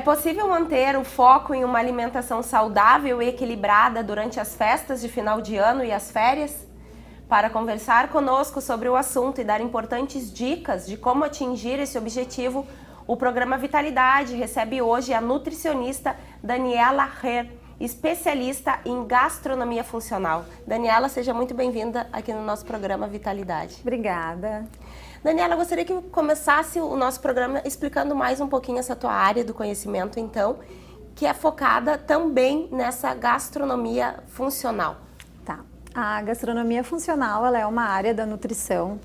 possível manter o foco em uma alimentação saudável e equilibrada durante as festas de final de ano e as férias? Para conversar conosco sobre o assunto e dar importantes dicas de como atingir esse objetivo, o programa Vitalidade recebe hoje a nutricionista Daniela Herr, especialista em gastronomia funcional. Daniela, seja muito bem-vinda aqui no nosso programa Vitalidade. Obrigada. Daniela, eu gostaria que começasse o nosso programa explicando mais um pouquinho essa tua área do conhecimento, então, que é focada também nessa gastronomia funcional. Tá. A gastronomia funcional, ela é uma área da nutrição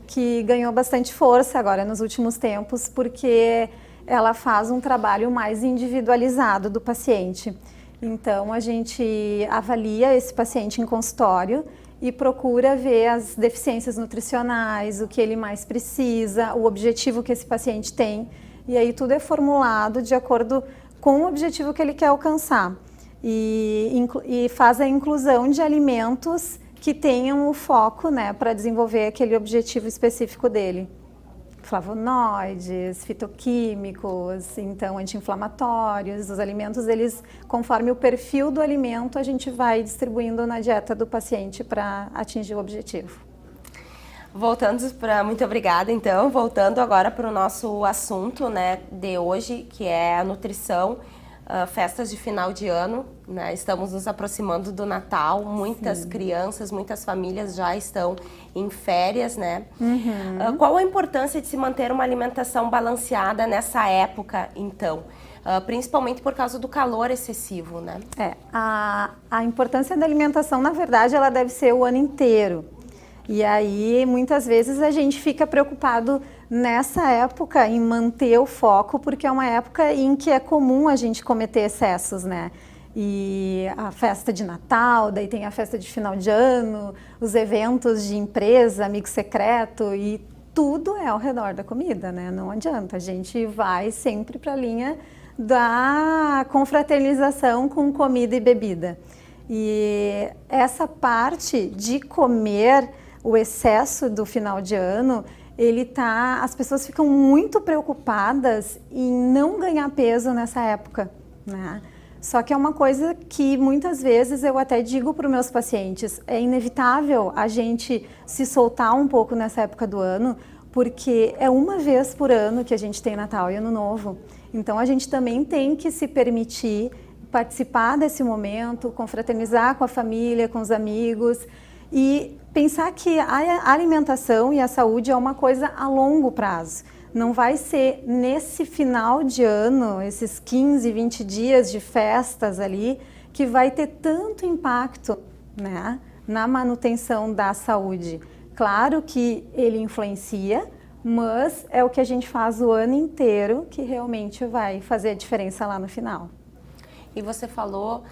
que ganhou bastante força agora nos últimos tempos, porque ela faz um trabalho mais individualizado do paciente. Então, a gente avalia esse paciente em consultório e procura ver as deficiências nutricionais, o que ele mais precisa, o objetivo que esse paciente tem. E aí tudo é formulado de acordo com o objetivo que ele quer alcançar. E faz a inclusão de alimentos que tenham o foco, né, para desenvolver aquele objetivo específico dele. Flavonoides, fitoquímicos, então anti-inflamatórios, os alimentos, eles, conforme o perfil do alimento, a gente vai distribuindo na dieta do paciente para atingir o objetivo. Muito obrigada, então, voltando agora para o nosso assunto, né, de hoje, que é a nutrição, festas de final de ano, né? Estamos nos aproximando do Natal, muitas crianças, muitas famílias já estão em férias, né? Qual a importância de se manter uma alimentação balanceada nessa época, então? Principalmente por causa do calor excessivo, né? A importância da alimentação, na verdade, ela deve ser o ano inteiro. E aí, muitas vezes, a gente fica preocupado nessa época em manter o foco, porque é uma época em que é comum a gente cometer excessos, né? E a festa de Natal, daí tem a festa de final de ano, os eventos de empresa, amigo secreto, e tudo é ao redor da comida, né? Não adianta, a gente vai sempre para a linha da confraternização com comida e bebida. E essa parte de comer, o excesso do final de ano, as pessoas ficam muito preocupadas em não ganhar peso nessa época, né? Só que é uma coisa que muitas vezes eu até digo para os meus pacientes, é inevitável a gente se soltar um pouco nessa época do ano, porque é uma vez por ano que a gente tem Natal e Ano Novo. Então a gente também tem que se permitir participar desse momento, confraternizar com a família, com os amigos e pensar que a alimentação e a saúde é uma coisa a longo prazo. Não vai ser nesse final de ano, esses 15, 20 dias de festas ali, que vai ter tanto impacto, né, na manutenção da saúde. Claro que ele influencia, mas é o que a gente faz o ano inteiro que realmente vai fazer a diferença lá no final. E você falou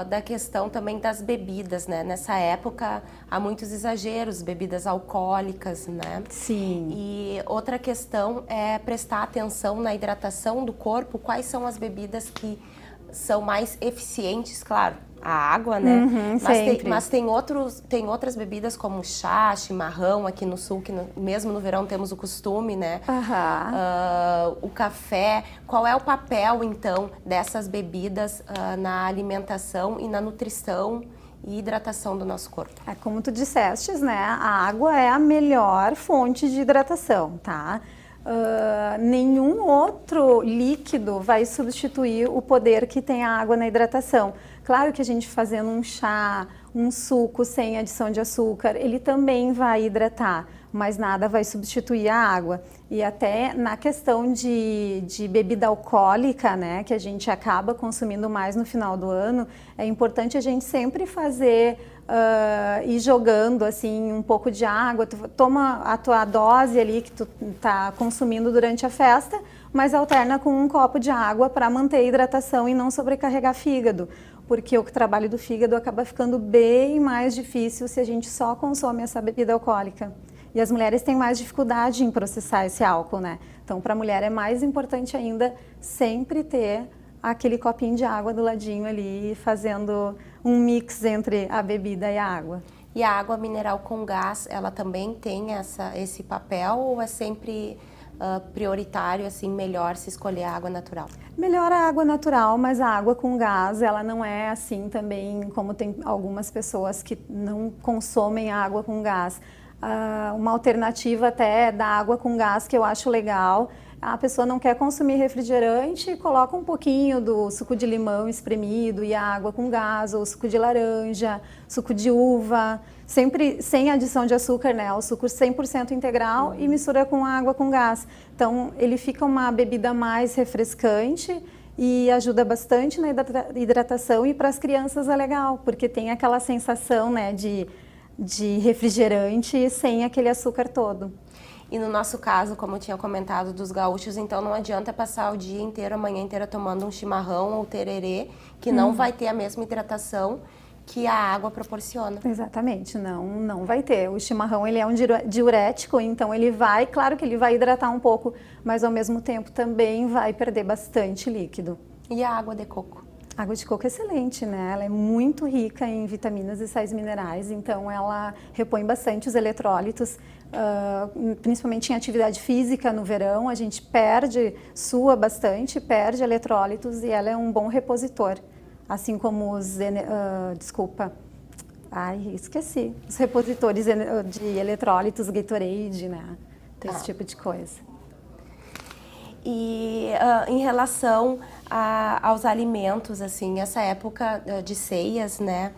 da questão também das bebidas, né? Nessa época há muitos exageros, bebidas alcoólicas, né? Sim. E outra questão é prestar atenção na hidratação do corpo. Quais são as bebidas que são mais eficientes? Claro, a água, né? Mas tem outras bebidas como chá, chimarrão aqui no sul, que mesmo no verão temos o costume, né? O café. Qual é o papel, então, dessas bebidas na alimentação e na nutrição e hidratação do nosso corpo? Como tu disseste, né? A água é a melhor fonte de hidratação, tá? Nenhum outro líquido vai substituir o poder que tem a água na hidratação. Claro que a gente fazendo um chá, um suco sem adição de açúcar, ele também vai hidratar, mas nada vai substituir a água. E até na questão de bebida alcoólica, né, que a gente acaba consumindo mais no final do ano, é importante a gente sempre fazer ir jogando assim um pouco de água. Tu toma a tua dose ali que tu tá consumindo durante a festa, mas alterna com um copo de água para manter a hidratação e não sobrecarregar fígado, porque o trabalho do fígado acaba ficando bem mais difícil se a gente só consome essa bebida alcoólica. E as mulheres têm mais dificuldade em processar esse álcool, né? Então, para a mulher é mais importante ainda sempre ter aquele copinho de água do ladinho ali, fazendo um mix entre a bebida e a água. E a água mineral com gás, ela também tem esse papel ou é sempre prioritário, assim, melhor se escolher a água natural? Melhor a água natural, mas a água com gás, ela não é assim também, como tem algumas pessoas que não consomem água com gás. Uma alternativa até da água com gás que eu acho legal, a pessoa não quer consumir refrigerante, coloca um pouquinho do suco de limão espremido e a água com gás, ou suco de laranja, suco de uva, sempre sem adição de açúcar, né? O suco 100% integral e mistura com água com gás. Então, ele fica uma bebida mais refrescante e ajuda bastante na hidratação, e para as crianças é legal, porque tem aquela sensação, né, de refrigerante sem aquele açúcar todo. E no nosso caso, como eu tinha comentado, dos gaúchos, então não adianta passar o dia inteiro, a manhã inteira tomando um chimarrão ou tererê, que não vai ter a mesma hidratação que a água proporciona. Exatamente, não vai ter. O chimarrão, ele é um diurético, então ele vai, claro que ele vai hidratar um pouco, mas ao mesmo tempo também vai perder bastante líquido. E a água de coco? A água de coco é excelente, né? Ela é muito rica em vitaminas e sais minerais, então ela repõe bastante os eletrólitos, principalmente em atividade física no verão, a gente sua bastante, perde eletrólitos e ela é um bom repositor, assim como os, os repositores de eletrólitos, Gatorade, né? Esse tipo de coisa. E em relação aos alimentos, assim, essa época de ceias, né,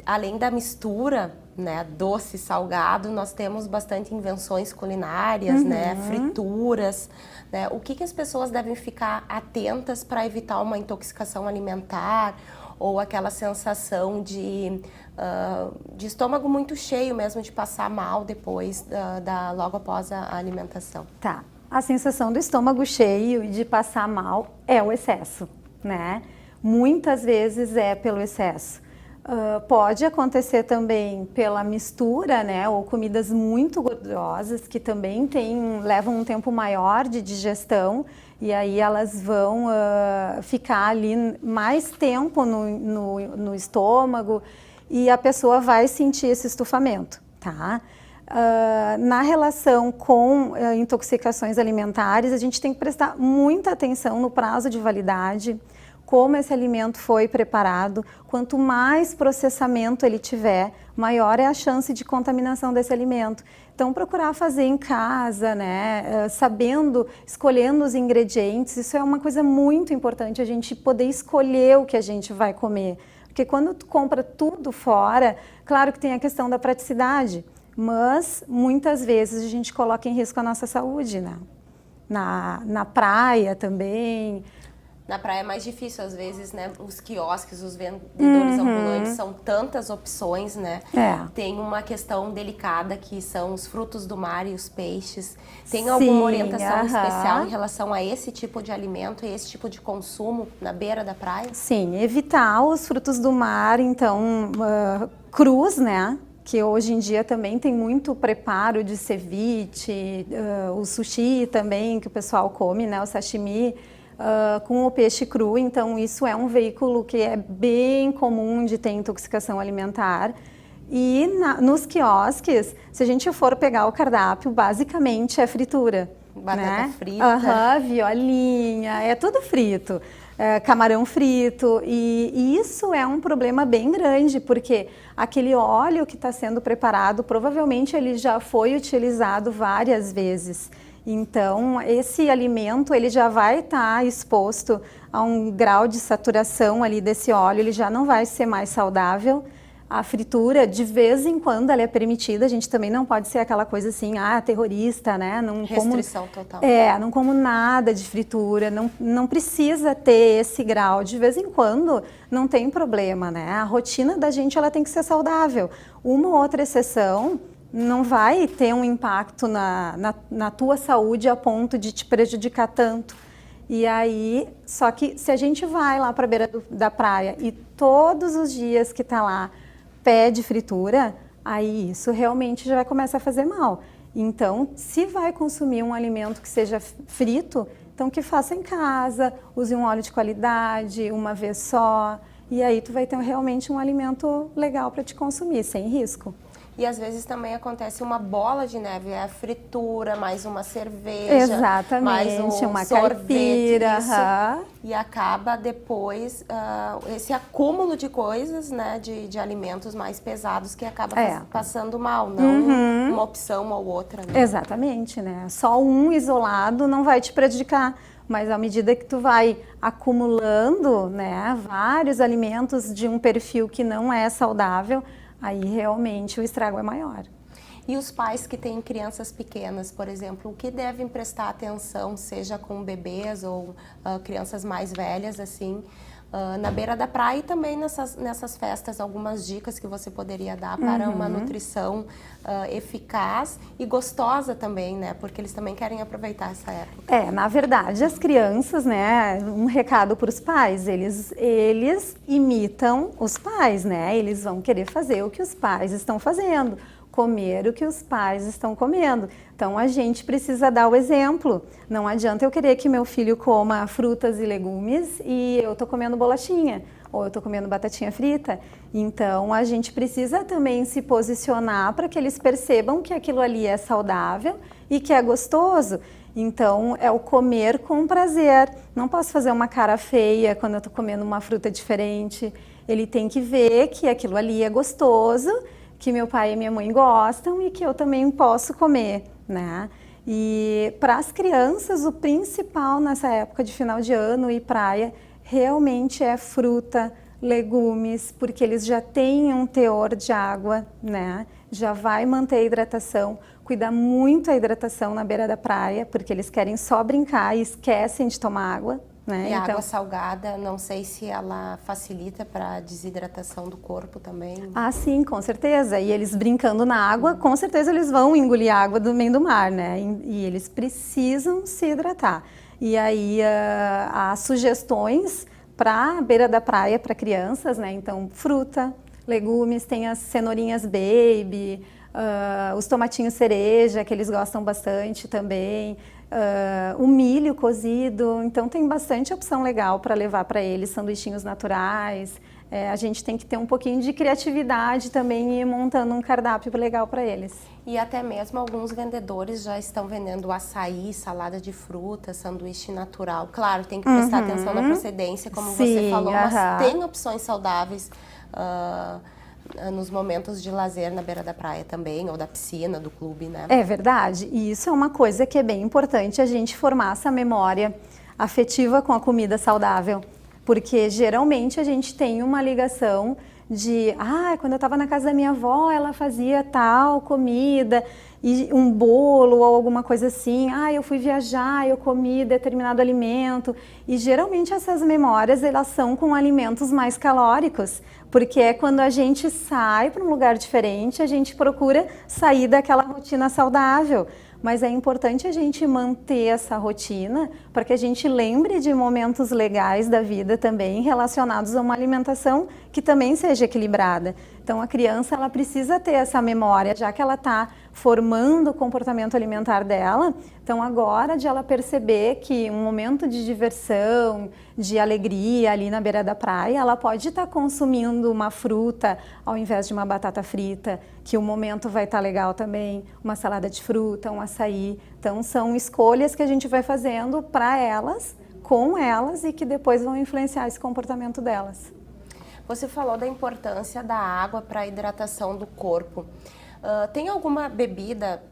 além da mistura, né, doce, salgado, nós temos bastante invenções culinárias, né, frituras, né, o que as pessoas devem ficar atentas para evitar uma intoxicação alimentar ou aquela sensação de estômago muito cheio mesmo, de passar mal depois, logo após a alimentação? Tá. A sensação do estômago cheio e de passar mal é o excesso, né? Muitas vezes é pelo excesso. Pode acontecer também pela mistura, né? Ou comidas muito gordurosas que também levam um tempo maior de digestão e aí elas vão ficar ali mais tempo no estômago e a pessoa vai sentir esse estufamento, tá? Na relação com intoxicações alimentares, a gente tem que prestar muita atenção no prazo de validade, como esse alimento foi preparado. Quanto mais processamento ele tiver, maior é a chance de contaminação desse alimento. Então, procurar fazer em casa, né, escolhendo os ingredientes, isso é uma coisa muito importante, a gente poder escolher o que a gente vai comer. Porque quando tu compra tudo fora, claro que tem a questão da praticidade, mas muitas vezes a gente coloca em risco a nossa saúde, né? Na praia também. Na praia é mais difícil, às vezes, né? Os quiosques, os vendedores ambulantes, são tantas opções, né? Tem uma questão delicada que são os frutos do mar e os peixes. Tem alguma orientação especial em relação a esse tipo de alimento e esse tipo de consumo na beira da praia? Sim, evitar os frutos do mar, então, crus, né? Que hoje em dia também tem muito preparo de ceviche, o sushi também, que o pessoal come, né, o sashimi, com o peixe cru. Então, isso é um veículo que é bem comum de ter intoxicação alimentar. E nos quiosques, se a gente for pegar o cardápio, basicamente é fritura. Batata frita. Violinha, é tudo frito. Camarão frito, e isso é um problema bem grande, porque aquele óleo que está sendo preparado, provavelmente ele já foi utilizado várias vezes. Então, esse alimento, ele já vai estar exposto a um grau de saturação ali desse óleo, ele já não vai ser mais saudável. A fritura, de vez em quando, ela é permitida, a gente também não pode ser aquela coisa assim, terrorista, né? Restrição total. Não como nada de fritura, não precisa ter esse grau. De vez em quando, não tem problema, né? A rotina da gente, ela tem que ser saudável. Uma ou outra exceção não vai ter um impacto na tua saúde a ponto de te prejudicar tanto. E aí, só que se a gente vai lá para a beira da praia e todos os dias que está lá, pede fritura, aí isso realmente já vai começar a fazer mal. Então, se vai consumir um alimento que seja frito, então que faça em casa, use um óleo de qualidade, uma vez só, e aí tu vai ter realmente um alimento legal para te consumir, sem risco. E às vezes também acontece uma bola de neve, é a fritura, mais uma cerveja, exatamente, mais uma sorvete, caipira, e acaba depois esse acúmulo de coisas, né, de alimentos mais pesados que acaba passando mal, não uma opção ou outra. Né? Exatamente, né? Só um isolado não vai te prejudicar, mas à medida que tu vai acumulando, né, vários alimentos de um perfil que não é saudável, aí realmente o estrago é maior. E os pais que têm crianças pequenas, por exemplo, o que devem prestar atenção, seja com bebês ou crianças mais velhas, assim, na beira da praia e também nessas festas, algumas dicas que você poderia dar para uma nutrição eficaz e gostosa também, né? Porque eles também querem aproveitar essa época. Na verdade, as crianças, né, um recado para os pais, eles imitam os pais, né? Eles vão querer fazer o que os pais estão fazendo, comer o que os pais estão comendo. Então, a gente precisa dar o exemplo. Não adianta eu querer que meu filho coma frutas e legumes e eu tô comendo bolachinha, ou eu tô comendo batatinha frita. Então, a gente precisa também se posicionar para que eles percebam que aquilo ali é saudável e que é gostoso. Então, é o comer com prazer. Não posso fazer uma cara feia quando eu tô comendo uma fruta diferente. Ele tem que ver que aquilo ali é gostoso, que meu pai e minha mãe gostam e que eu também posso comer, né? E para as crianças, o principal nessa época de final de ano e praia realmente é fruta, legumes, porque eles já têm um teor de água, né? Já vai manter a hidratação, cuidar muito a hidratação na beira da praia, porque eles querem só brincar e esquecem de tomar água. Né? E a água salgada, não sei se ela facilita para a desidratação do corpo também. Ah, sim, com certeza. E eles brincando na água, com certeza eles vão engolir a água do meio do mar, né? E eles precisam se hidratar. E aí há sugestões para a beira da praia para crianças, né? Então, fruta, legumes, tem as cenourinhas baby, os tomatinhos cereja, que eles gostam bastante também. O milho cozido, então tem bastante opção legal para levar para eles, sanduichinhos naturais. A gente tem que ter um pouquinho de criatividade também e ir montando um cardápio legal para eles. E até mesmo alguns vendedores já estão vendendo açaí, salada de frutas, sanduíche natural. Claro, tem que prestar atenção na procedência, como você falou, mas tem opções saudáveis nos momentos de lazer na beira da praia também, ou da piscina, do clube, né? É verdade. E isso é uma coisa que é bem importante, a gente formar essa memória afetiva com a comida saudável. Porque geralmente a gente tem uma ligação de, quando eu estava na casa da minha avó, ela fazia tal comida, e um bolo ou alguma coisa assim, eu fui viajar, eu comi determinado alimento. E geralmente essas memórias, elas são com alimentos mais calóricos, porque é quando a gente sai para um lugar diferente, a gente procura sair daquela rotina saudável. Mas é importante a gente manter essa rotina para que a gente lembre de momentos legais da vida também relacionados a uma alimentação que também seja equilibrada. Então a criança ela precisa ter essa memória, já que ela está formando o comportamento alimentar dela. Então agora de ela perceber que um momento de diversão, de alegria ali na beira da praia, ela pode estar consumindo uma fruta ao invés de uma batata frita, que o momento vai estar legal também, uma salada de fruta, um açaí. Então são escolhas que a gente vai fazendo para elas, com elas e que depois vão influenciar esse comportamento delas. Você falou da importância da água para a hidratação do corpo. Tem alguma bebida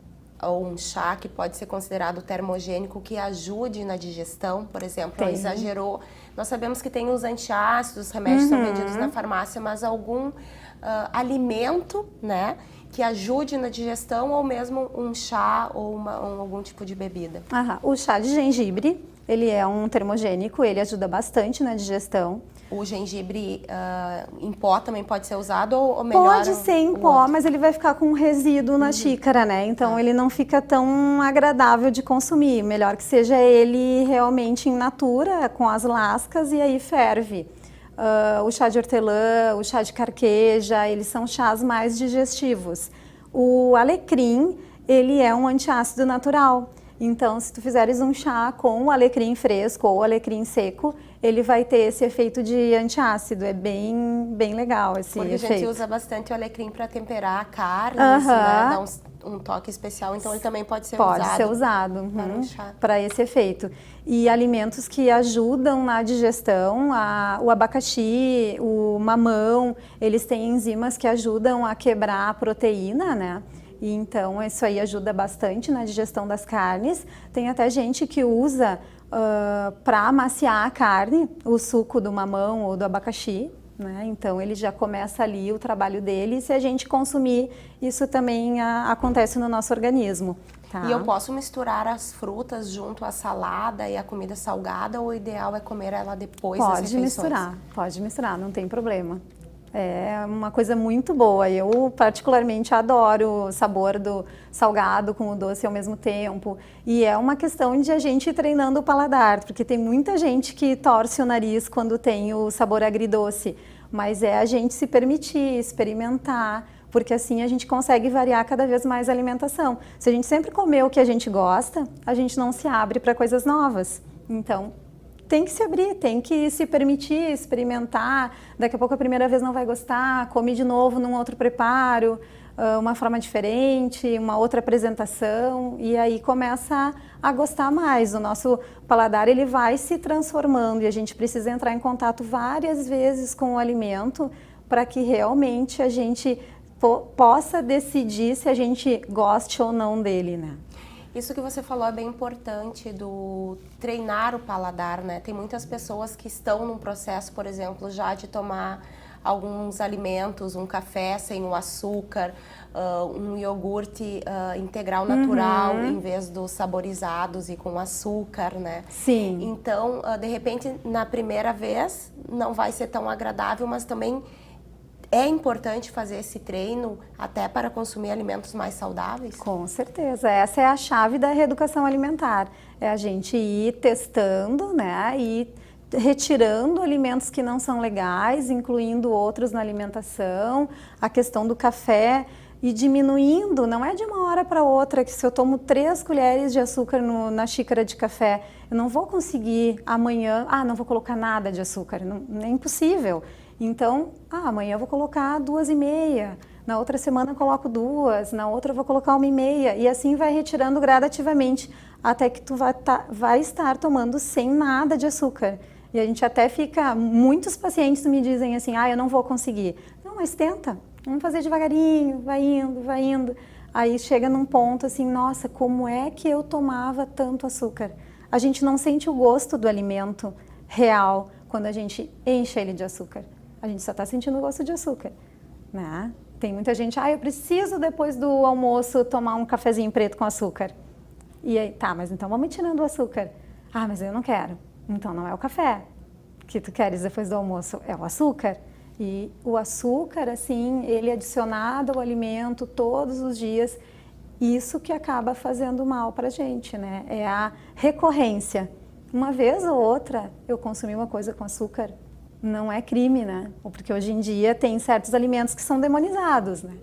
ou um chá que pode ser considerado termogênico que ajude na digestão? Por exemplo, exagerou. Nós sabemos que tem os antiácidos, os remédios são vendidos na farmácia, mas algum alimento, né, que ajude na digestão ou mesmo um chá ou algum tipo de bebida? O chá de gengibre, ele é um termogênico, ele ajuda bastante na digestão. O gengibre em pó também pode ser usado ou melhor? Pode ser em pó, mas ele vai ficar com um resíduo na xícara, né? Então ele não fica tão agradável de consumir. Melhor que seja ele realmente in natura, com as lascas, e aí ferve. O chá de hortelã, o chá de carqueja, eles são chás mais digestivos. O alecrim, ele é um antiácido natural. Então, se tu fizeres um chá com o alecrim fresco ou o alecrim seco, ele vai ter esse efeito de antiácido. É bem legal esse efeito. Porque a gente usa bastante o alecrim para temperar a carne, né? Dar um toque especial, então ele também pode ser usado. Pode ser usado para esse efeito. E alimentos que ajudam na digestão, o abacaxi, o mamão, eles têm enzimas que ajudam a quebrar a proteína, né? E então isso aí ajuda bastante na digestão das carnes. Tem até gente que usa para amaciar a carne, o suco do mamão ou do abacaxi, né? Então ele já começa ali o trabalho dele, e se a gente consumir, isso também acontece no nosso organismo. Tá? E eu posso misturar as frutas junto à salada e à comida salgada, ou o ideal é comer ela depois das refeições? Pode misturar, não tem problema. É uma coisa muito boa. Eu particularmente adoro o sabor do salgado com o doce ao mesmo tempo. E é uma questão de a gente ir treinando o paladar, porque tem muita gente que torce o nariz quando tem o sabor agridoce. Mas é a gente se permitir, experimentar, porque assim a gente consegue variar cada vez mais a alimentação. Se a gente sempre comer o que a gente gosta, a gente não se abre para coisas novas. Então, tem que se abrir, tem que se permitir experimentar. Daqui a pouco a primeira vez não vai gostar, come de novo num outro preparo, uma forma diferente, uma outra apresentação, e aí começa a gostar mais. O nosso paladar ele vai se transformando e a gente precisa entrar em contato várias vezes com o alimento para que realmente a gente possa decidir se a gente goste ou não dele, né? Isso que você falou é bem importante, do treinar o paladar, né? Tem muitas pessoas que estão num processo, por exemplo, já de tomar alguns alimentos, um café sem o açúcar, um iogurte integral natural, em vez dos saborizados e com açúcar, né? Sim. Então, de repente, na primeira vez, não vai ser tão agradável, mas também é importante fazer esse treino até para consumir alimentos mais saudáveis? Com certeza, essa é a chave da reeducação alimentar. É a gente ir testando, né, e retirando alimentos que não são legais, incluindo outros na alimentação, a questão do café e diminuindo, não é de uma hora para outra, que se eu tomo 3 colheres de açúcar na xícara de café, eu não vou conseguir amanhã, não vou colocar nada de açúcar, não, é impossível. Então, amanhã eu vou colocar 2,5, na outra semana eu coloco 2, na outra eu vou colocar 1,5, e assim vai retirando gradativamente, até que tu vai estar tomando sem nada de açúcar. E a gente até fica, muitos pacientes me dizem assim, eu não vou conseguir. Não, mas tenta, vamos fazer devagarinho, vai indo. Aí chega num ponto assim, nossa, como é que eu tomava tanto açúcar? A gente não sente o gosto do alimento real quando a gente enche ele de açúcar. A gente só está sentindo o gosto de açúcar, né? Tem muita gente, eu preciso depois do almoço tomar um cafezinho preto com açúcar. E aí, mas então vamos tirando o açúcar. Mas eu não quero. Então não é o café que tu queres depois do almoço, é o açúcar. E o açúcar, assim, ele adicionado ao alimento todos os dias, isso que acaba fazendo mal pra gente, né? É a recorrência. Uma vez ou outra eu consumi uma coisa com açúcar, não é crime, né? Porque hoje em dia tem certos alimentos que são demonizados, né?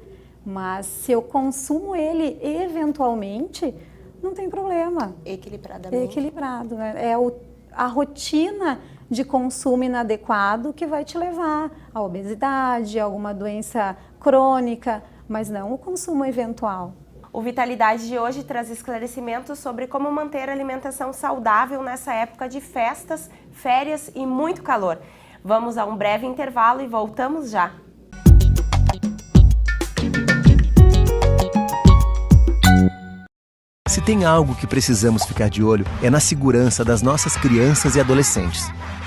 Mas se eu consumo ele eventualmente, não tem problema. Equilibradamente. Equilibrado, né? É a rotina de consumo inadequado que vai te levar à obesidade, a alguma doença crônica, mas não o consumo eventual. O Vitalidade de hoje traz esclarecimentos sobre como manter a alimentação saudável nessa época de festas, férias e muito calor. Vamos a um breve intervalo e voltamos já. Se tem algo que precisamos ficar de olho, é na segurança das nossas crianças e adolescentes.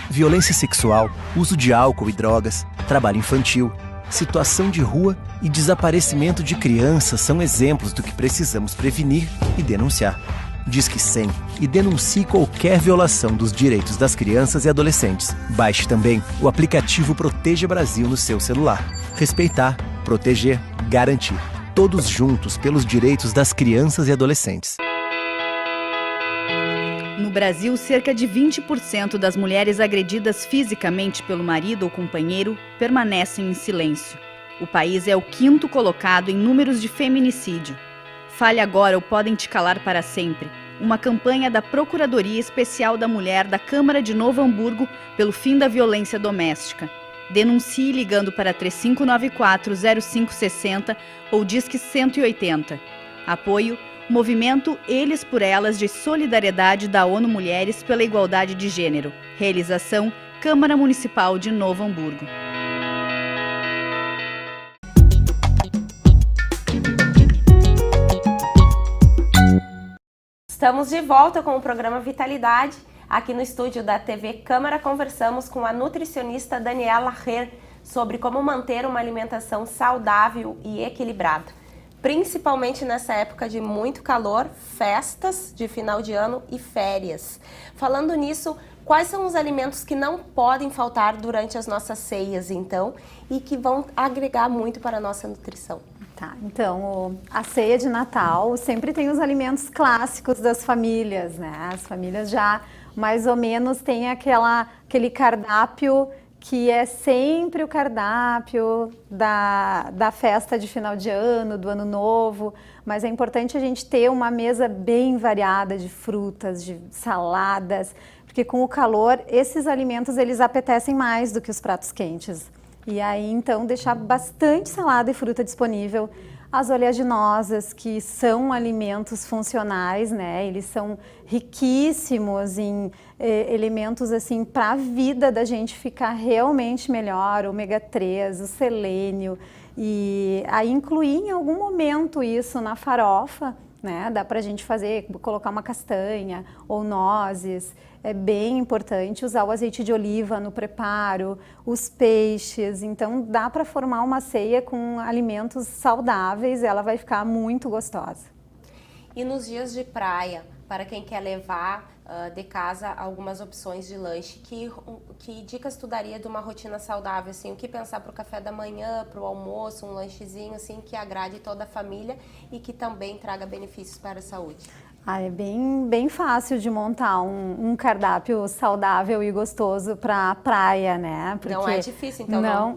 Violência sexual, uso de álcool e drogas, trabalho infantil, situação de rua e desaparecimento de crianças são exemplos do que precisamos prevenir e denunciar. Disque 100 e denuncie qualquer violação dos direitos das crianças e adolescentes. Baixe também o aplicativo Proteja Brasil no seu celular. Respeitar, proteger, garantir. Todos juntos pelos direitos das crianças e adolescentes. No Brasil, cerca de 20% das mulheres agredidas fisicamente pelo marido ou companheiro permanecem em silêncio. O país é o 5º colocado em números de feminicídio. Fale agora ou podem te calar para sempre. uma campanha da Procuradoria Especial da Mulher da Câmara de Novo Hamburgo pelo fim da violência doméstica. Denuncie ligando para 3594-0560 ou Disque 180. Apoio Movimento Eles por Elas de Solidariedade da ONU Mulheres pela Igualdade de Gênero. Realização Câmara Municipal de Novo Hamburgo. Estamos de volta com o programa Vitalidade. Aqui no estúdio da TV Câmara conversamos com a nutricionista Daniela Herr sobre como manter uma alimentação saudável e equilibrada, principalmente nessa época de muito calor, festas de final de ano e férias. Falando nisso, quais são os alimentos que não podem faltar durante as nossas ceias, então, e que vão agregar muito para a nossa nutrição? Tá, então a ceia de Natal sempre tem os alimentos clássicos das famílias, né? As famílias já mais ou menos têm aquele cardápio que é sempre o cardápio da festa de final de ano, do ano novo, mas é importante a gente ter uma mesa bem variada de frutas, de saladas, porque com o calor esses alimentos eles apetecem mais do que os pratos quentes. E aí, então, deixar bastante salada e fruta disponível. As oleaginosas, que são alimentos funcionais, né? Eles são riquíssimos em elementos, assim, para a vida da gente ficar realmente melhor. Ômega 3, o selênio. E aí, incluir em algum momento isso na farofa, né? Dá para a gente colocar uma castanha ou nozes. É bem importante usar o azeite de oliva no preparo, os peixes. Então, dá para formar uma ceia com alimentos saudáveis, ela vai ficar muito gostosa. E nos dias de praia, para quem quer levar de casa algumas opções de lanche, que dicas tu daria de uma rotina saudável? Assim, o que pensar para o café da manhã, para o almoço, um lanchezinho assim, que agrade toda a família e que também traga benefícios para a saúde? É bem fácil de montar um cardápio saudável e gostoso para a praia, né? Porque não é difícil, então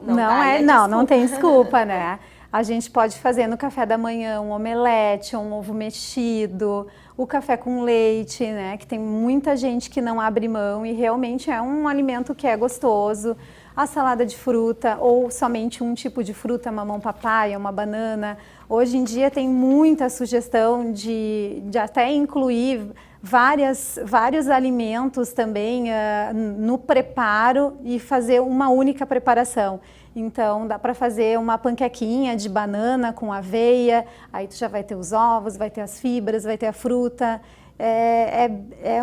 não tem desculpa, né? A gente pode fazer no café da manhã um omelete, um ovo mexido, o café com leite, né? Que tem muita gente que não abre mão e realmente é um alimento que é gostoso. A salada de fruta ou somente um tipo de fruta, mamão papaya, uma banana. Hoje em dia tem muita sugestão de até incluir vários alimentos também no preparo e fazer uma única preparação. Então dá para fazer uma panquequinha de banana com aveia, aí tu já vai ter os ovos, vai ter as fibras, vai ter a fruta.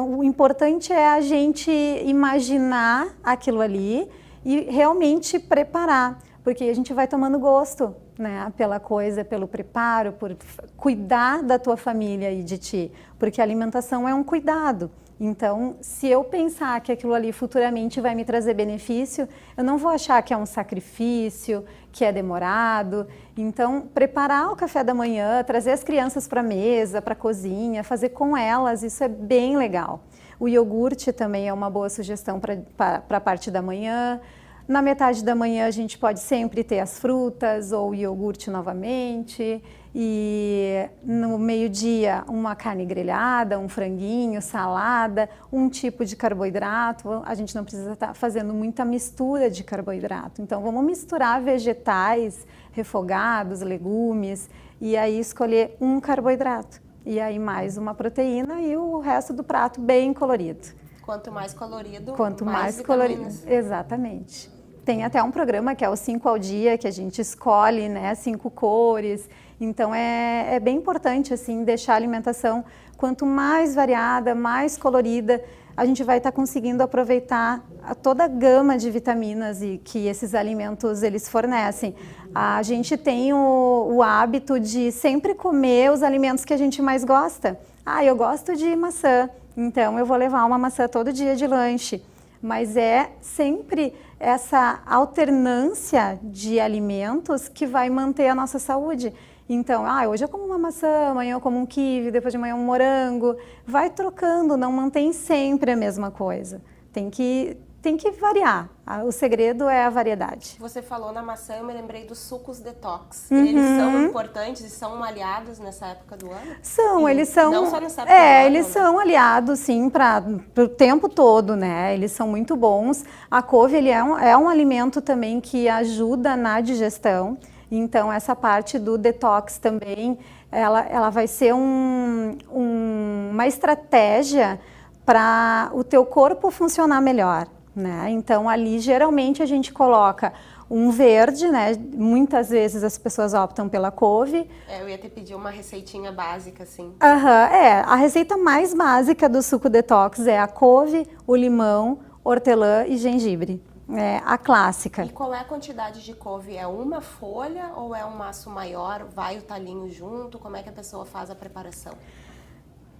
O importante é a gente imaginar aquilo ali e realmente preparar, porque a gente vai tomando gosto, né, pela coisa, pelo preparo, por cuidar da tua família e de ti, porque a alimentação é um cuidado. Então, se eu pensar que aquilo ali futuramente vai me trazer benefício, eu não vou achar que é um sacrifício, que é demorado. Então, preparar o café da manhã, trazer as crianças para a mesa, para a cozinha, fazer com elas, isso é bem legal. O iogurte também é uma boa sugestão para a parte da manhã. Na metade da manhã a gente pode sempre ter as frutas ou o iogurte novamente. E no meio-dia uma carne grelhada, um franguinho, salada, um tipo de carboidrato. A gente não precisa estar fazendo muita mistura de carboidrato. Então vamos misturar vegetais, refogados, legumes e aí escolher um carboidrato. E aí mais uma proteína e o resto do prato bem colorido. Quanto mais colorido, mais colorido. Exatamente. Tem até um programa que é o 5 ao dia, que a gente escolhe, né, 5 cores. Então é bem importante assim deixar a alimentação quanto mais variada, mais colorida, a gente vai estar conseguindo aproveitar toda a gama de vitaminas e que esses alimentos eles fornecem. A gente tem o hábito de sempre comer os alimentos que a gente mais gosta. Eu gosto de maçã, então eu vou levar uma maçã todo dia de lanche. Mas é sempre essa alternância de alimentos que vai manter a nossa saúde. Então, hoje eu como uma maçã, amanhã eu como um quibe, depois de amanhã um morango. Vai trocando, não mantém sempre a mesma coisa. Tem que tem que variar. O segredo é a variedade. Você falou na maçã, eu me lembrei dos sucos detox. Eles são importantes e são aliados nessa época do ano? São, eles são... Não só nessa época do ano, eles são aliados, sim, para o tempo todo, né? Eles são muito bons. A couve, ele é um alimento também que ajuda na digestão. Então, essa parte do detox também, ela vai ser uma estratégia para o teu corpo funcionar melhor, né? Então, ali, geralmente, a gente coloca um verde, né? Muitas vezes as pessoas optam pela couve. Eu ia te pedir uma receitinha básica, assim. A receita mais básica do suco detox é a couve, o limão, hortelã e gengibre. É a clássica. E qual é a quantidade de couve? É uma folha ou é um maço maior? Vai o talinho junto? Como é que a pessoa faz a preparação?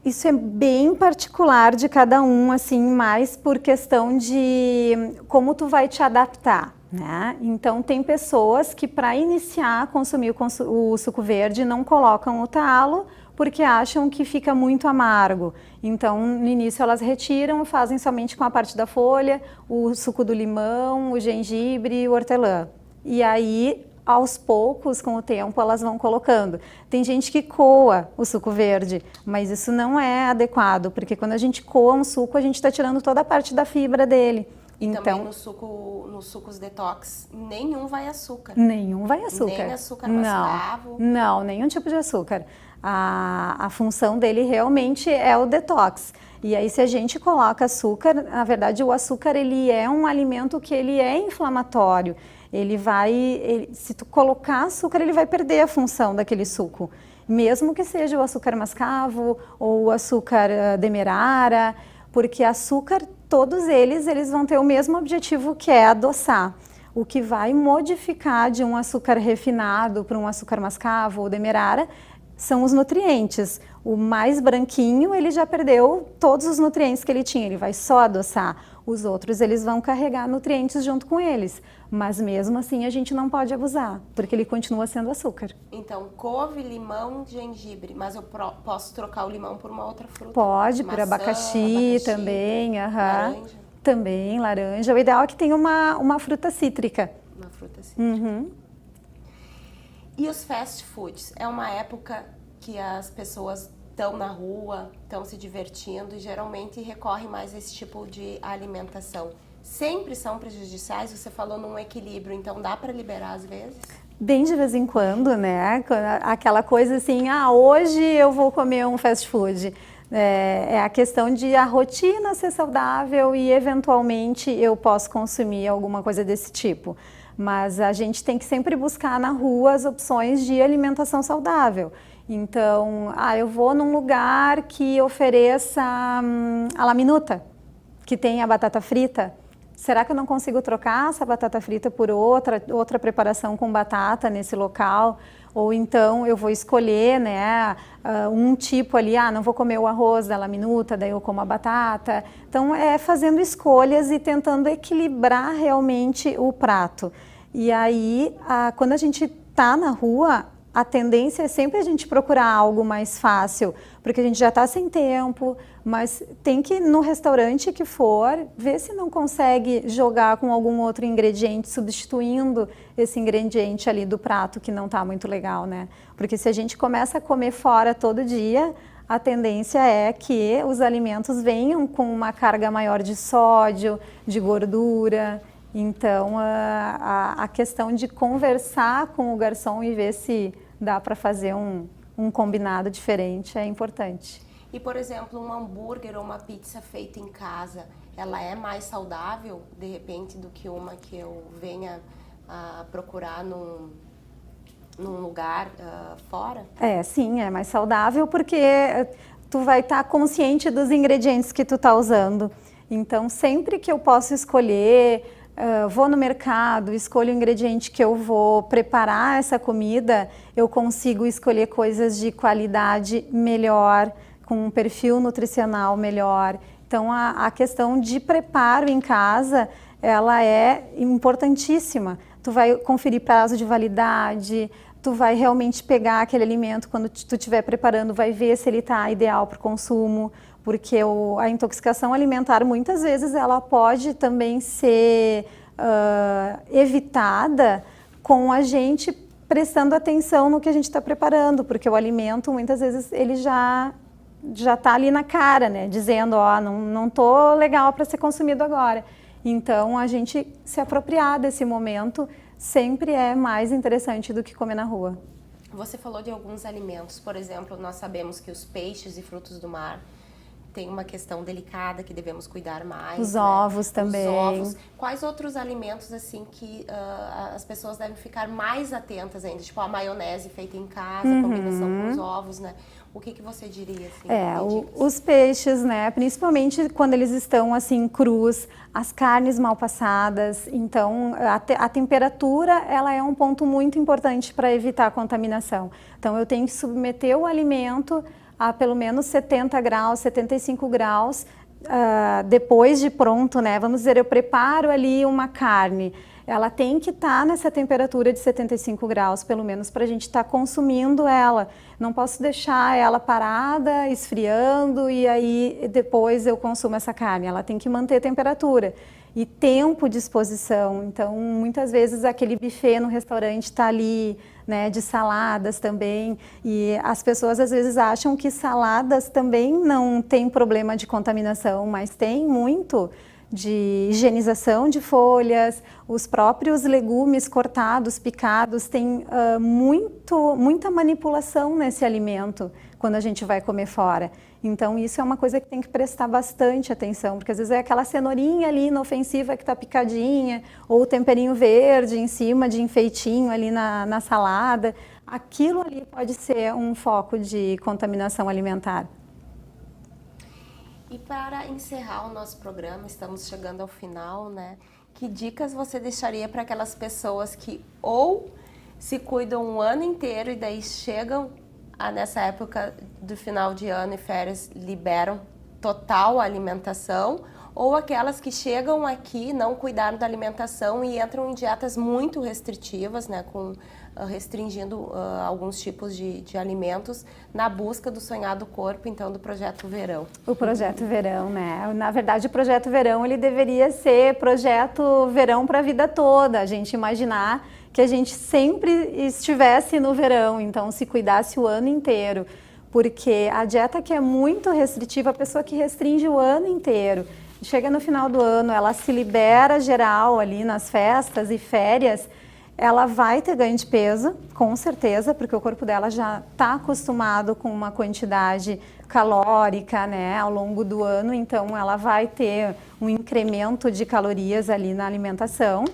Isso é bem particular de cada um, assim, mais por questão de como tu vai te adaptar, né? Então, tem pessoas que para iniciar a consumir o suco verde não colocam o talo porque acham que fica muito amargo. Então, no início elas retiram e fazem somente com a parte da folha, o suco do limão, o gengibre e o hortelã. E aí, aos poucos, com o tempo, elas vão colocando. Tem gente que coa o suco verde, mas isso não é adequado, porque quando a gente coa um suco, a gente está tirando toda a parte da fibra dele. E então, também nos sucos detox, nenhum vai açúcar. Nenhum vai açúcar. Nem açúcar mascavo. Não, nenhum tipo de açúcar. A função dele realmente é o detox. E aí, se a gente coloca açúcar, na verdade, o açúcar ele é um alimento que ele é inflamatório. Se tu colocar açúcar, ele vai perder a função daquele suco. Mesmo que seja o açúcar mascavo ou o açúcar demerara, porque açúcar, todos eles vão ter o mesmo objetivo, que é adoçar. O que vai modificar de um açúcar refinado para um açúcar mascavo ou demerara são os nutrientes. O mais branquinho, ele já perdeu todos os nutrientes que ele tinha, ele vai só adoçar. Os outros, eles vão carregar nutrientes junto com eles. Mas mesmo assim, a gente não pode abusar, porque ele continua sendo açúcar. Então, couve, limão, gengibre. Mas eu posso trocar o limão por uma outra fruta? Pode, por abacaxi também. Laranja? Também, laranja. O ideal é que tenha uma fruta cítrica. Uma fruta cítrica. E os fast foods? É uma época que as pessoas estão na rua, estão se divertindo e geralmente recorrem mais a esse tipo de alimentação. Sempre são prejudiciais? Você falou num equilíbrio, então dá para liberar às vezes? Bem de vez em quando, né? Aquela coisa assim, hoje eu vou comer um fast food. É a questão de a rotina ser saudável e eventualmente eu posso consumir alguma coisa desse tipo. Mas a gente tem que sempre buscar na rua as opções de alimentação saudável. Então, eu vou num lugar que ofereça a la minuta, que tem a batata frita. Será que eu não consigo trocar essa batata frita por outra preparação com batata nesse local? Ou então eu vou escolher, né, um tipo ali, não vou comer o arroz da la minuta, daí eu como a batata. Então, é fazendo escolhas e tentando equilibrar realmente o prato. E aí, quando a gente está na rua, a tendência é sempre a gente procurar algo mais fácil, porque a gente já está sem tempo, mas tem que ir no restaurante que for, ver se não consegue jogar com algum outro ingrediente, substituindo esse ingrediente ali do prato que não está muito legal, né? Porque se a gente começa a comer fora todo dia, a tendência é que os alimentos venham com uma carga maior de sódio, de gordura. Então, a questão de conversar com o garçom e ver se dá para fazer um combinado diferente é importante. E, por exemplo, um hambúrguer ou uma pizza feita em casa, ela é mais saudável, de repente, do que uma que eu venha procurar num lugar fora? Sim, é mais saudável porque tu vai estar consciente dos ingredientes que tu está usando. Então, sempre que eu posso escolher, vou no mercado, escolho o ingrediente que eu vou preparar essa comida, eu consigo escolher coisas de qualidade melhor, com um perfil nutricional melhor. Então, a questão de preparo em casa, ela é importantíssima. Tu vai conferir prazo de validade, tu vai realmente pegar aquele alimento quando tu estiver preparando, vai ver se ele está ideal para o consumo, porque a intoxicação alimentar, muitas vezes, ela pode também ser evitada com a gente prestando atenção no que a gente está preparando, porque o alimento, muitas vezes, ele já está ali na cara, né? Dizendo, ó, não tô legal para ser consumido agora. Então, a gente se apropriar desse momento sempre é mais interessante do que comer na rua. Você falou de alguns alimentos, por exemplo, nós sabemos que os peixes e frutos do mar tem uma questão delicada que devemos cuidar mais. Os ovos também. Os ovos. Quais outros alimentos, assim, que as pessoas devem ficar mais atentas ainda? Tipo, a maionese feita em casa, a combinação com os ovos, né? O que você diria, assim? Os peixes, né? Principalmente quando eles estão, assim, crus, as carnes mal passadas. Então, a temperatura, ela é um ponto muito importante para evitar a contaminação. Então, eu tenho que submeter o alimento a pelo menos 70 graus, 75 graus, depois de pronto, né? Vamos dizer, eu preparo ali uma carne, ela tem que estar nessa temperatura de 75 graus, pelo menos, para a gente estar consumindo ela. Não posso deixar ela parada, esfriando, e aí depois eu consumo essa carne. Ela tem que manter a temperatura. E tempo de exposição. Então, muitas vezes aquele buffet no restaurante está ali, né, de saladas também, e as pessoas às vezes acham que saladas também não tem problema de contaminação, mas tem muito de higienização de folhas, os próprios legumes cortados, picados, tem muita manipulação nesse alimento quando a gente vai comer fora. Então isso é uma coisa que tem que prestar bastante atenção, porque às vezes é aquela cenourinha ali inofensiva que está picadinha, ou o temperinho verde em cima de enfeitinho ali na salada. Aquilo ali pode ser um foco de contaminação alimentar. E para encerrar o nosso programa, estamos chegando ao final, né? Que dicas você deixaria para aquelas pessoas que ou se cuidam um ano inteiro e daí chegam nessa época do final de ano e férias, liberam total a alimentação, ou aquelas que chegam aqui, não cuidaram da alimentação e entram em dietas muito restritivas, né, restringindo alguns tipos de alimentos na busca do sonhado corpo, então, do Projeto Verão. O Projeto Verão, né? Na verdade, o Projeto Verão, ele deveria ser Projeto Verão para a vida toda, a gente imaginar que a gente sempre estivesse no verão, então se cuidasse o ano inteiro, porque a dieta que é muito restritiva, a pessoa que restringe o ano inteiro, chega no final do ano, ela se libera geral ali nas festas e férias, ela vai ter ganho de peso, com certeza, porque o corpo dela já está acostumado com uma quantidade calórica, né, ao longo do ano, então ela vai ter um incremento de calorias ali na alimentação.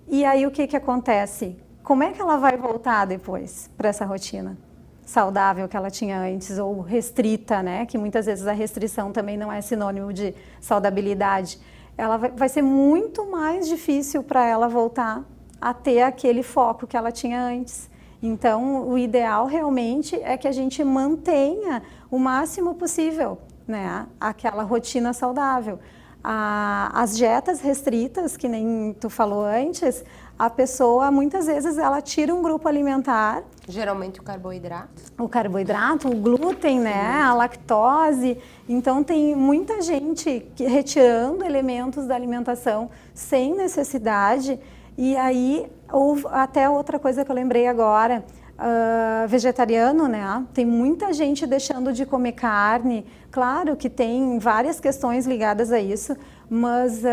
E aí o que acontece? Como é que ela vai voltar depois para essa rotina saudável que ela tinha antes, ou restrita, né? Que muitas vezes a restrição também não é sinônimo de saudabilidade. Ela vai ser muito mais difícil para ela voltar a ter aquele foco que ela tinha antes. Então, o ideal realmente é que a gente mantenha o máximo possível, né, aquela rotina saudável. As dietas restritas, que nem tu falou antes, a pessoa muitas vezes ela tira um grupo alimentar. Geralmente o carboidrato. O carboidrato, o glúten, né, a lactose. Então tem muita gente retirando elementos da alimentação sem necessidade. E aí, até outra coisa que eu lembrei agora, vegetariano, né? Tem muita gente deixando de comer carne. Claro que tem várias questões ligadas a isso, mas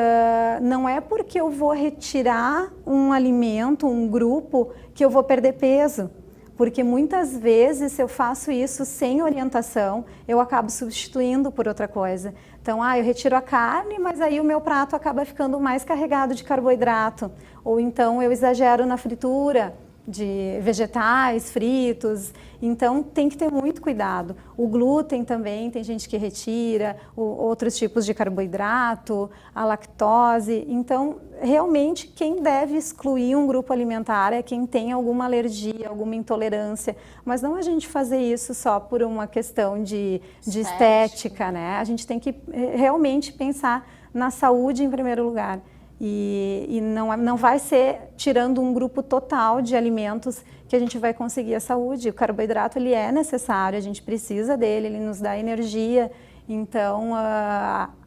não é porque eu vou retirar um alimento, um grupo, que eu vou perder peso. Porque muitas vezes, se eu faço isso sem orientação, eu acabo substituindo por outra coisa. Então, eu retiro a carne, mas aí o meu prato acaba ficando mais carregado de carboidrato. Ou então eu exagero na fritura de vegetais fritos, então tem que ter muito cuidado. O glúten também, tem gente que retira, outros tipos de carboidrato, a lactose. Então, realmente, quem deve excluir um grupo alimentar é quem tem alguma alergia, alguma intolerância, mas não a gente fazer isso só por uma questão de estética, né? A gente tem que realmente pensar na saúde em primeiro lugar. E não vai ser tirando um grupo total de alimentos que a gente vai conseguir a saúde. O carboidrato, ele é necessário, a gente precisa dele, ele nos dá energia. Então,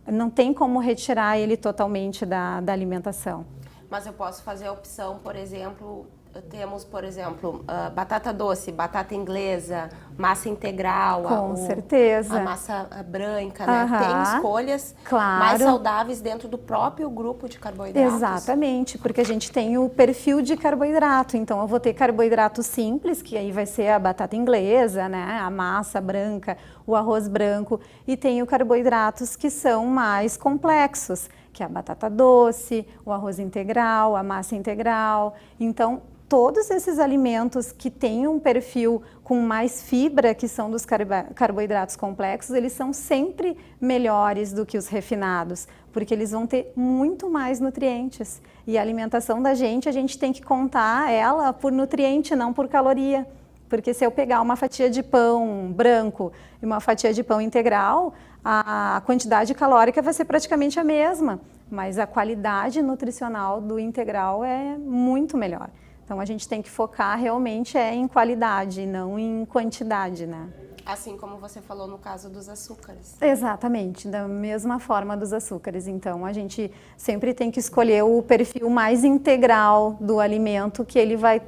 não tem como retirar ele totalmente da alimentação. Mas eu posso fazer a opção, por exemplo, temos, por exemplo, batata doce, batata inglesa, massa integral. Com certeza. A massa branca, né? Tem escolhas mais saudáveis dentro do próprio grupo de carboidratos. Exatamente, porque a gente tem o perfil de carboidrato. Então, eu vou ter carboidratos simples, que aí vai ser a batata inglesa, né? A massa branca, o arroz branco. E tenho carboidratos que são mais complexos, que é a batata doce, o arroz integral, a massa integral. Então, todos esses alimentos que têm um perfil com mais fibra, que são dos carboidratos complexos, eles são sempre melhores do que os refinados, porque eles vão ter muito mais nutrientes. E a alimentação da gente, a gente tem que contar ela por nutriente, não por caloria. Porque se eu pegar uma fatia de pão branco e uma fatia de pão integral, a quantidade calórica vai ser praticamente a mesma, mas a qualidade nutricional do integral é muito melhor. Então, a gente tem que focar realmente em qualidade, não em quantidade, né? Assim como você falou no caso dos açúcares. Exatamente, da mesma forma dos açúcares. Então, a gente sempre tem que escolher o perfil mais integral do alimento, que ele vai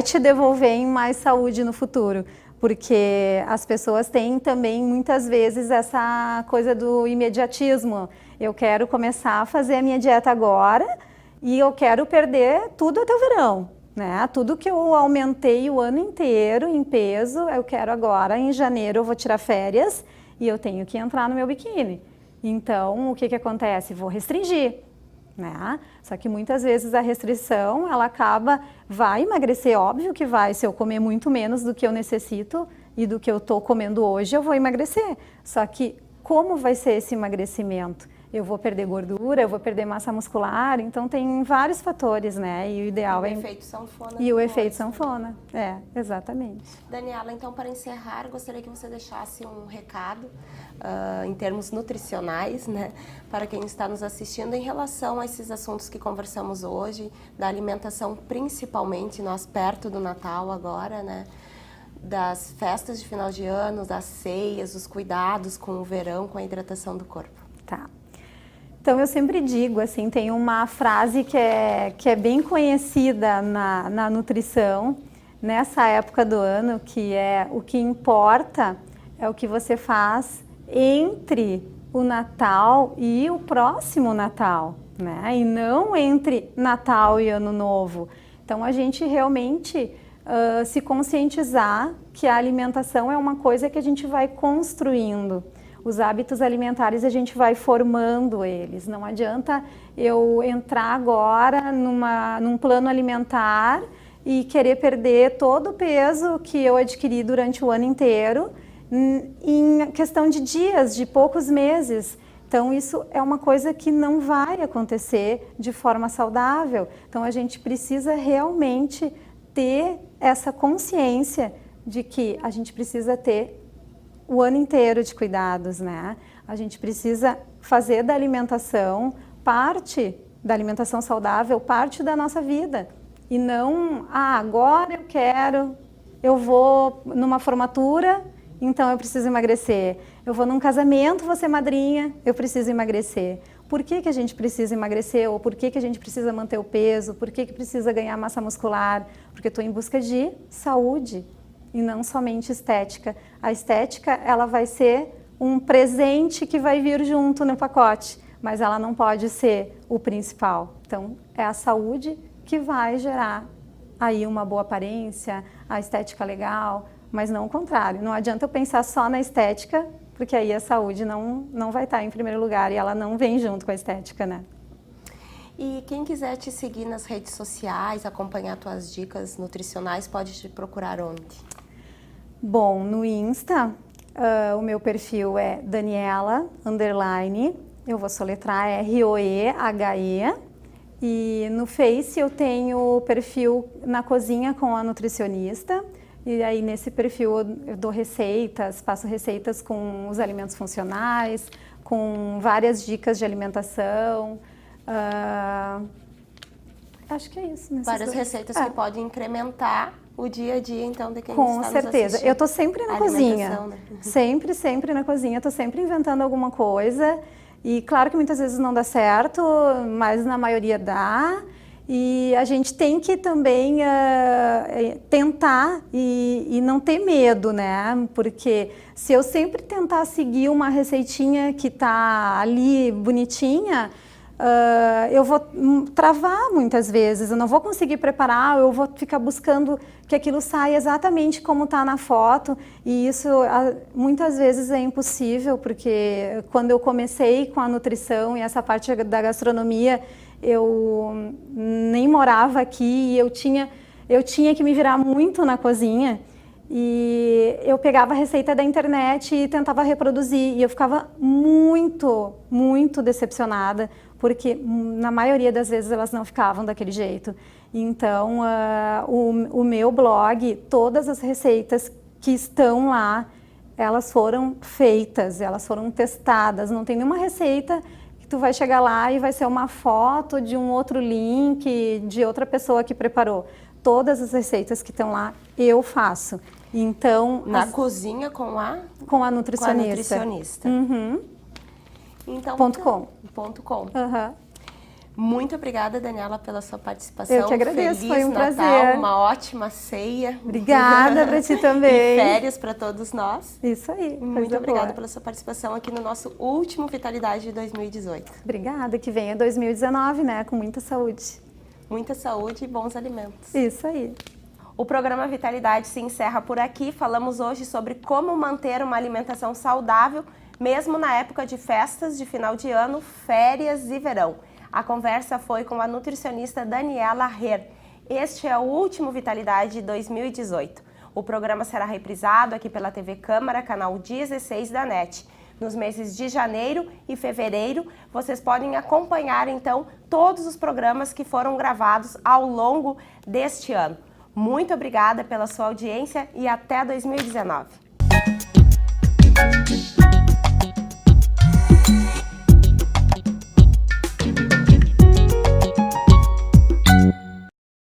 te devolver em mais saúde no futuro. Porque as pessoas têm também, muitas vezes, essa coisa do imediatismo. Eu quero começar a fazer a minha dieta agora, e eu quero perder tudo até o verão, né? Tudo que eu aumentei o ano inteiro em peso, eu quero agora, em janeiro eu vou tirar férias e eu tenho que entrar no meu biquíni. Então, o que acontece? Vou restringir, né? Só que muitas vezes a restrição, ela vai emagrecer, óbvio que vai, se eu comer muito menos do que eu necessito e do que eu estou comendo hoje, eu vou emagrecer. Só que como vai ser esse emagrecimento? Eu vou perder gordura, eu vou perder massa muscular, então tem vários fatores, né? E o ideal é... o efeito sanfona. E o efeito sanfona, exatamente. Daniela, então para encerrar, gostaria que você deixasse um recado em termos nutricionais, né? Para quem está nos assistindo em relação a esses assuntos que conversamos hoje, da alimentação principalmente, nós perto do Natal agora, né? Das festas de final de ano, das ceias, os cuidados com o verão, com a hidratação do corpo. Tá. Então, eu sempre digo, assim, tem uma frase que é bem conhecida na nutrição, nessa época do ano, que é: o que importa é o que você faz entre o Natal e o próximo Natal, né? E não entre Natal e Ano Novo. Então, a gente realmente se conscientizar que a alimentação é uma coisa que a gente vai construindo. Os hábitos alimentares a gente vai formando eles. Não adianta eu entrar agora num plano alimentar e querer perder todo o peso que eu adquiri durante o ano inteiro em questão de dias, de poucos meses. Então, isso é uma coisa que não vai acontecer de forma saudável. Então, a gente precisa realmente ter essa consciência de que a gente precisa ter o ano inteiro de cuidados, né? A gente precisa fazer da alimentação parte da alimentação saudável, parte da nossa vida. E não, agora eu vou numa formatura, então eu preciso emagrecer. Eu vou num casamento, vou ser madrinha, eu preciso emagrecer. Por que a gente precisa emagrecer? Ou por que a gente precisa manter o peso? Por que precisa ganhar massa muscular? Porque eu estou em busca de saúde. E não somente estética. A estética, ela vai ser um presente que vai vir junto no pacote, mas ela não pode ser o principal. Então, é a saúde que vai gerar aí uma boa aparência, a estética legal, mas não o contrário. Não adianta eu pensar só na estética, porque aí a saúde não vai estar em primeiro lugar e ela não vem junto com a estética, né? E quem quiser te seguir nas redes sociais, acompanhar tuas dicas nutricionais, pode te procurar onde? Bom, no Insta, o meu perfil é Daniela_, eu vou soletrar ROEHE, e no Face eu tenho o perfil Na Cozinha com a Nutricionista, e aí nesse perfil eu dou receitas, passo receitas com os alimentos funcionais, com várias dicas de alimentação. Acho que é isso. Várias receitas que podem incrementar o dia a dia, então, de quem Com está nos certeza. assistindo. Eu tô sempre na cozinha. Né? Sempre na cozinha. Tô sempre inventando alguma coisa. E claro que muitas vezes não dá certo, mas na maioria dá. E a gente tem que também tentar e não ter medo, né? Porque se eu sempre tentar seguir uma receitinha que tá ali bonitinha, eu vou travar muitas vezes, eu não vou conseguir preparar, eu vou ficar buscando que aquilo saia exatamente como está na foto, e isso muitas vezes é impossível, porque quando eu comecei com a nutrição e essa parte da gastronomia, eu nem morava aqui e eu tinha que me virar muito na cozinha. E eu pegava a receita da internet e tentava reproduzir, e eu ficava muito decepcionada, porque na maioria das vezes elas não ficavam daquele jeito. Então, o meu blog, todas as receitas que estão lá, elas foram feitas, elas foram testadas, não tem nenhuma receita que tu vai chegar lá e vai ser uma foto de um outro link, de outra pessoa que preparou. Todas as receitas que estão lá, eu faço. Então, na cozinha com a nutricionista. Uhum. Então, .com. Muito obrigada, Daniela, pela sua participação. Eu que agradeço, Feliz foi um Natal, prazer. Uma ótima ceia. Obrigada para ti também. E férias para todos nós. Isso aí. Muito obrigada pela sua participação aqui no nosso último Vitalidade de 2018. Obrigada, que venha 2019, né, com muita saúde. Muita saúde e bons alimentos. Isso aí. O programa Vitalidade se encerra por aqui. Falamos hoje sobre como manter uma alimentação saudável, mesmo na época de festas de final de ano, férias e verão. A conversa foi com a nutricionista Daniela Herr. Este é o último Vitalidade de 2018. O programa será reprisado aqui pela TV Câmara, canal 16 da NET. Nos meses de janeiro e fevereiro, vocês podem acompanhar, então, todos os programas que foram gravados ao longo deste ano. Muito obrigada pela sua audiência e até 2019.